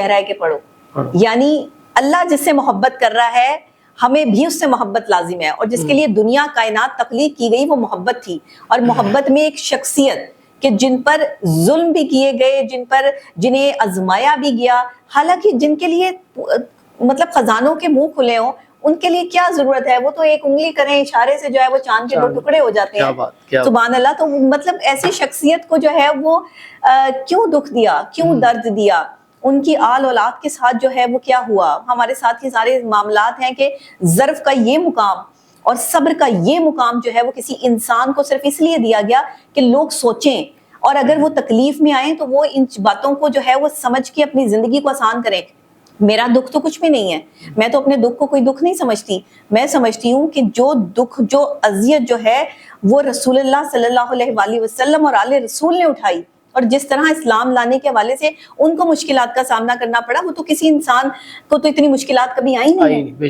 کہہ رہا ہے کہ پڑھو، یعنی اللہ جس سے محبت کر رہا ہے ہمیں بھی اس سے محبت لازم ہے، اور جس کے لیے دنیا کائنات تخلیق کی گئی وہ محبت تھی، اور محبت میں ایک شخصیت کہ جن پر ظلم بھی کیے گئے، جنہیں آزمایا بھی گیا، حالانکہ جن کے لیے مطلب خزانوں کے منہ کھلے ہوں، ان کے لیے کیا ضرورت ہے، وہ تو ایک انگلی کریں اشارے سے جو ہے وہ چاند کے 2 ٹکڑے ہو جاتے ہیں، سبحان اللہ۔ تو مطلب ایسی شخصیت کو جو ہے وہ کیوں دکھ دیا، کیوں درد دیا، ان کی آل اولاد کے ساتھ جو ہے وہ کیا ہوا، ہمارے ساتھ یہ سارے معاملات ہیں کہ ظرف کا یہ مقام اور صبر کا یہ مقام جو ہے وہ کسی انسان کو صرف اس لیے دیا گیا کہ لوگ سوچیں، اور اگر وہ تکلیف میں آئیں تو وہ ان باتوں کو جو ہے وہ سمجھ کے اپنی زندگی کو آسان کریں۔ میرا دکھ تو کچھ بھی نہیں ہے، میں تو اپنے دکھ کو کوئی دکھ نہیں سمجھتی، میں سمجھتی ہوں کہ جو دکھ، جو اذیت جو ہے وہ رسول اللہ صلی اللہ علیہ وآلہ وسلم اور آل رسول نے اٹھائی، اور جس طرح اسلام لانے کے حوالے سے ان کو مشکلات کا سامنا کرنا پڑا، وہ تو کسی انسان کو تو اتنی مشکلات کبھی آئی نہیں ہیں۔